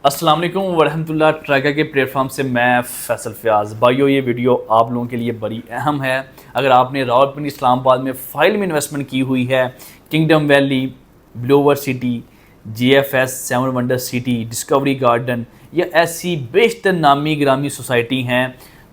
अस्सलाम वालेकुम वरहमतुल्लाह। ट्रैकर के प्लेटफॉर्म से मैं फैसल फयाज। भाइयों, ये वीडियो आप लोगों के लिए बड़ी अहम है। अगर आपने रावलपिंडी इस्लामाबाद में फ़ाइल में इन्वेस्टमेंट की हुई है, Kingdom Valley, Blue World, GFS, Seven Wonder City, Discovery Garden या ऐसी बेशतर नामी ग्रामी सोसाइटी हैं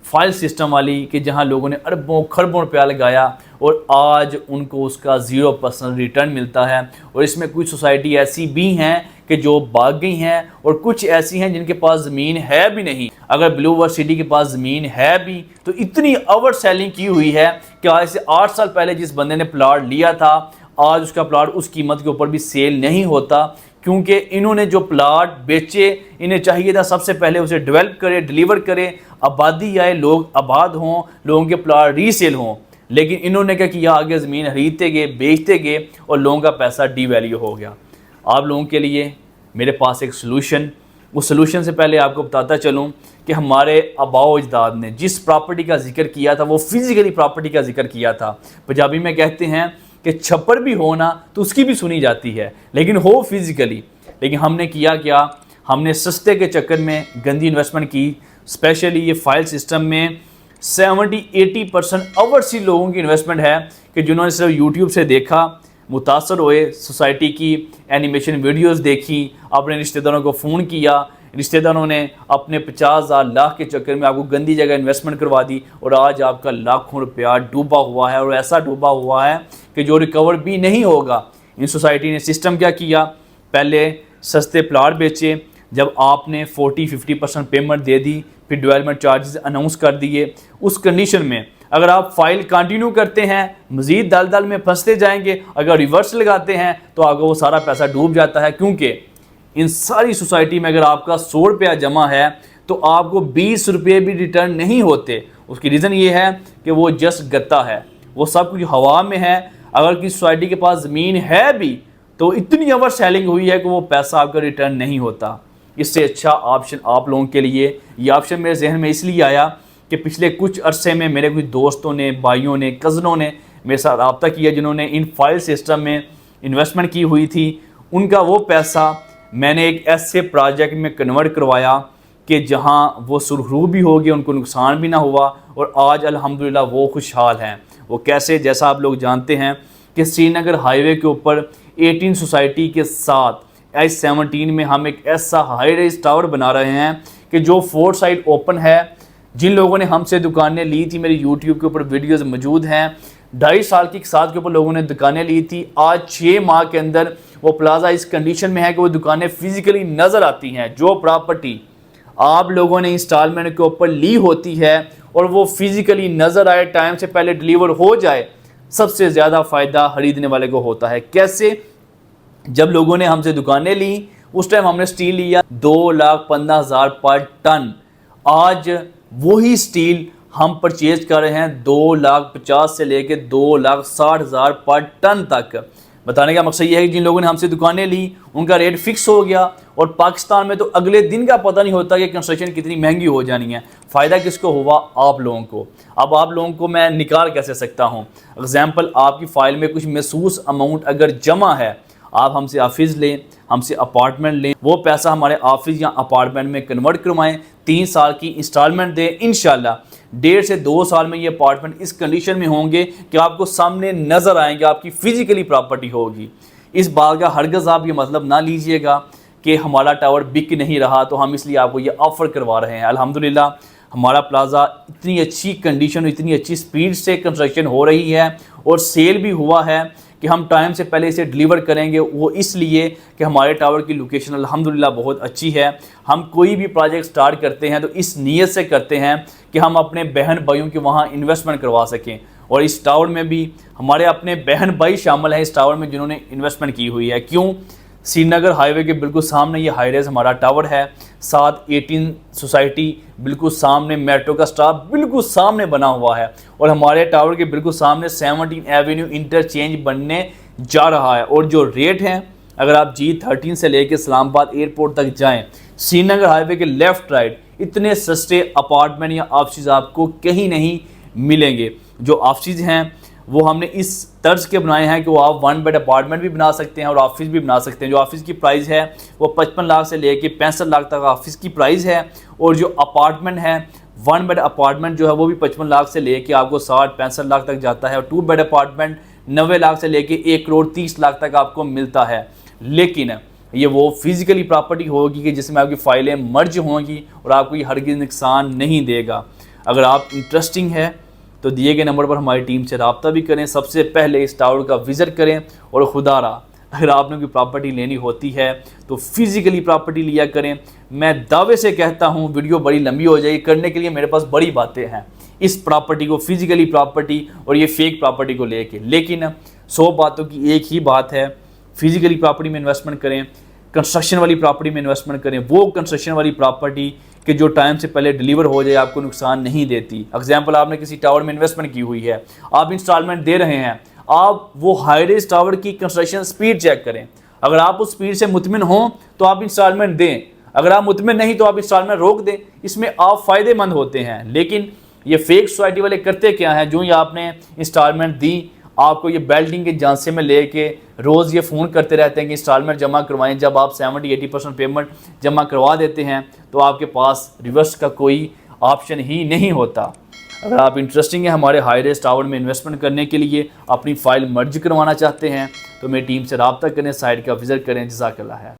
फ़ाइल सिस्टम वाली कि जहां लोगों ने अरबों खरबों रुपया लगाया और आज उनको उसका 0% रिटर्न मिलता है। और इसमें कुछ सोसाइटी ऐसी भी हैं कि जो भाग गई हैं और कुछ ऐसी हैं जिनके पास ज़मीन है भी नहीं। अगर ब्लूवर सिटी के पास ज़मीन है भी तो इतनी ओवर सेलिंग की हुई है कि आज से 8 साल पहले जिस बंदे ने प्लाट लिया था आज उसका प्लाट उस कीमत के ऊपर भी सेल नहीं होता, क्योंकि इन्होंने जो प्लाट बेचे इन्हें चाहिए था सबसे पहले उसे डेवलप करे, डिलीवर करे, आबादी आए, लोग आबाद हों, लोगों के प्लाट रीसेल हों। लेकिन इन्होंने क्या किया, आगे ज़मीन खरीदते गए, बेचते गए और लोगों का पैसा डीवैल्यू हो गया। आप लोगों के लिए मेरे पास एक सलूशन, उस सलूशन से पहले आपको बताता चलूँ कि हमारे आबाओ अजदाद ने जिस प्रॉपर्टी का जिक्र किया था वो फिज़िकली प्रॉपर्टी का जिक्र किया था। पंजाबी में कहते हैं कि छप्पर भी हो ना तो उसकी भी सुनी जाती है, लेकिन हो फिज़िकली। लेकिन हमने किया क्या, हमने सस्ते के चक्कर में गंदी इन्वेस्टमेंट की। स्पेशली ये फाइल सिस्टम में 70-80% ओवरसीज लोगों की इन्वेस्टमेंट है कि जिन्होंने सिर्फ यूट्यूब से देखा, मुतासर हुए, सोसाइटी की एनिमेशन वीडियोस देखी, अपने रिश्तेदारों को फ़ोन किया, रिश्तेदारों ने अपने 50,000 लाख के चक्कर में आपको गंदी जगह इन्वेस्टमेंट करवा दी और आज आपका लाखों रुपया डूबा हुआ है और ऐसा डूबा हुआ है कि जो रिकवर भी नहीं होगा। इन सोसाइटी ने सिस्टम क्या किया, पहले सस्ते प्लाट बेचे, जब आपने 40-50% पेमेंट दे दी फिर डेवलपमेंट चार्जेस अनाउंस कर दिए। उस कंडीशन में अगर आप फाइल कंटिन्यू करते हैं मज़ीद दलदल में फंसते जाएंगे, अगर रिवर्स लगाते हैं तो आगे वो सारा पैसा डूब जाता है। क्योंकि इन सारी सोसाइटी में अगर आपका 100 रुपया जमा है तो आपको 20 रुपये भी रिटर्न नहीं होते। उसकी रीज़न ये है कि वो जस्ट गत्ता है, वो सब कुछ हवा में है। अगर किसी सोसाइटी के पास ज़मीन है भी तो इतनी ओवर सेलिंग हुई है कि वो पैसा आपका रिटर्न नहीं होता। इससे अच्छा ऑप्शन आप लोगों के लिए, ये ऑप्शन मेरे जहन में इसलिए आया कि पिछले कुछ अरसे में मेरे कुछ दोस्तों ने, भाइयों ने, कज़नों ने मेरे साथ रब्ता किया जिन्होंने इन फाइल सिस्टम में इन्वेस्टमेंट की हुई थी। उनका वो पैसा मैंने एक ऐसे प्रोजेक्ट में कन्वर्ट करवाया कि जहां वो सुरखरू भी हो गए, उनको नुकसान भी ना हुआ और आज अल्हम्दुलिल्लाह वो खुशहाल हैं। वो कैसे, जैसा आप लोग जानते हैं कि श्रीनगर हाईवे के ऊपर 18 सोसाइटी के साथ I-17 में हम एक ऐसा हाई राइज टावर बना रहे हैं कि जो 4 साइड ओपन है। जिन लोगों ने हमसे दुकानें ली थी, मेरी यूट्यूब के ऊपर वीडियोस मौजूद हैं, 2.5 साल की साथ के ऊपर लोगों ने दुकानें ली थी। आज 6 माह के अंदर वो प्लाजा इस कंडीशन में है कि वो दुकानें फिजिकली नज़र आती हैं। जो प्रॉपर्टी आप लोगों ने इंस्टॉलमेंट के ऊपर ली होती है और वो फिजिकली नज़र आए, टाइम से पहले डिलीवर हो जाए, सबसे ज़्यादा फ़ायदा खरीदने वाले को होता है। कैसे? जब लोगों ने हमसे दुकानें ली उस टाइम हमने स्टील लिया 2,15,000 पर टन। आज वही स्टील हम परचेज कर रहे हैं 2,50,000 से लेके 2,60,000 पर टन तक। बताने का मकसद ये है कि जिन लोगों ने हमसे दुकानें ली उनका रेट फिक्स हो गया और पाकिस्तान में तो अगले दिन का पता नहीं होता कि कंस्ट्रक्शन कितनी महंगी हो जानी है। फ़ायदा किसको हुआ? आप लोगों को। अब आप लोगों को मैं निकाल कैसे सकता हूँ? एग्जाम्पल, आपकी फ़ाइल में कुछ महसूस अमाउंट अगर जमा है, आप हमसे ऑफिस लें, हमसे अपार्टमेंट लें, वो पैसा हमारे ऑफिस या अपार्टमेंट में कन्वर्ट करवाएं, 3 साल की इंस्टॉलमेंट दें। इंशाल्लाह 1.5 से 2 साल में ये अपार्टमेंट इस कंडीशन में होंगे कि आपको सामने नज़र आएंगे, आपकी फ़िज़िकली प्रॉपर्टी होगी। इस बात का हरगज़ आप ये मतलब ना लीजिएगा कि हमारा टावर बिक नहीं रहा तो हम इसलिए आपको ये ऑफ़र करवा रहे हैं। अल्हम्दुलिल्लाह हमारा प्लाजा इतनी अच्छी कंडीशन, इतनी अच्छी स्पीड से कंस्ट्रक्शन हो रही है और सेल भी हुआ है कि हम टाइम से पहले इसे डिलीवर करेंगे। वो इसलिए कि हमारे टावर की लोकेशन अल्हम्दुलिल्लाह बहुत अच्छी है। हम कोई भी प्रोजेक्ट स्टार्ट करते हैं तो इस नीयत से करते हैं कि हम अपने बहन भाइयों के वहाँ इन्वेस्टमेंट करवा सकें। और इस टावर में भी हमारे अपने बहन भाई शामिल हैं इस टावर में जिन्होंने इन्वेस्टमेंट की हुई है। क्यों? श्रीनगर हाईवे के बिल्कुल सामने ये हाई राइज हमारा टावर है, साथ 18 सोसाइटी बिल्कुल सामने, मेट्रो का स्टॉप बिल्कुल सामने बना हुआ है और हमारे टावर के बिल्कुल सामने 17 एवेन्यू इंटरचेंज बनने जा रहा है। और जो रेट हैं, अगर आप G13 से लेकर इस्लामाबाद एयरपोर्ट तक जाएं, श्रीनगर हाईवे के लेफ़्ट राइट इतने सस्ते अपार्टमेंट या ऑफिस आपको कहीं नहीं मिलेंगे। जो ऑफिस हैं वो हमने इस तर्ज के बनाए हैं कि वो आप 1 बेड अपार्टमेंट भी बना सकते हैं और ऑफिस भी बना सकते हैं। जो ऑफिस की प्राइस है वो 55 लाख से लेके 65 लाख तक ऑफिस की प्राइस है, और जो अपार्टमेंट है 1 बेड अपार्टमेंट जो है वो भी 55 लाख से लेके आपको 60-65 लाख तक जाता है, और 2 बेड अपार्टमेंट 90 लाख से लेके 1,30,00,000 तक आपको मिलता है। लेकिन ये वो फिजिकली प्रॉपर्टी होगी कि जिसमें आपकी फाइलें मर्ज होंगी और आपको ये हरगिज़ नुकसान नहीं देगा। अगर आप इंटरेस्टिंग है तो दिए गए नंबर पर हमारी टीम से रब्ता भी करें। सबसे पहले इस टावर का विज़िट करें, और खुदारा अगर आपने कोई प्रॉपर्टी लेनी होती है तो फिज़िकली प्रॉपर्टी लिया करें। मैं दावे से कहता हूँ वीडियो बड़ी लंबी हो जाएगी, करने के लिए मेरे पास बड़ी बातें हैं इस प्रॉपर्टी को, फिज़िकली प्रॉपर्टी और ये फेक प्रॉपर्टी को लेके। लेकिन 100 बातों की एक ही बात है, फिज़िकली प्रॉपर्टी में इन्वेस्टमेंट करें, कंस्ट्रक्शन वाली प्रॉपर्टी में इन्वेस्टमेंट करें। वो कंस्ट्रक्शन वाली प्रॉपर्टी कि जो टाइम से पहले डिलीवर हो जाए, आपको नुकसान नहीं देती। एग्जाम्पल, आपने किसी टावर में इन्वेस्टमेंट की हुई है, आप इंस्टॉलमेंट दे रहे हैं, आप वो हाई रेज टावर की कंस्ट्रक्शन स्पीड चेक करें। अगर आप उस स्पीड से मुतमिन हों तो आप इंस्टॉलमेंट दें, अगर आप मुतमिन नहीं तो आप इंस्टॉलमेंट रोक दें। इसमें आप फ़ायदेमंद होते हैं। लेकिन ये फेक सोसाइटी वाले करते क्या हैं, जो ही आपने इंस्टॉलमेंट दी आपको ये बेल्टिंग के झांसे में लेके रोज़ ये फ़ोन करते रहते हैं कि इंस्टॉलमेंट जमा करवाएं। जब आप 70-80% पेमेंट जमा करवा देते हैं तो आपके पास रिवर्स का कोई ऑप्शन ही नहीं होता। अगर आप इंटरेस्टिंग है हमारे हाई रेज टावर में इन्वेस्टमेंट करने के लिए, अपनी फ़ाइल मर्ज करवाना चाहते हैं तो मेरी टीम से रब्ता करें, साइट का विज़िट करें। जज़ाकल्लाह है।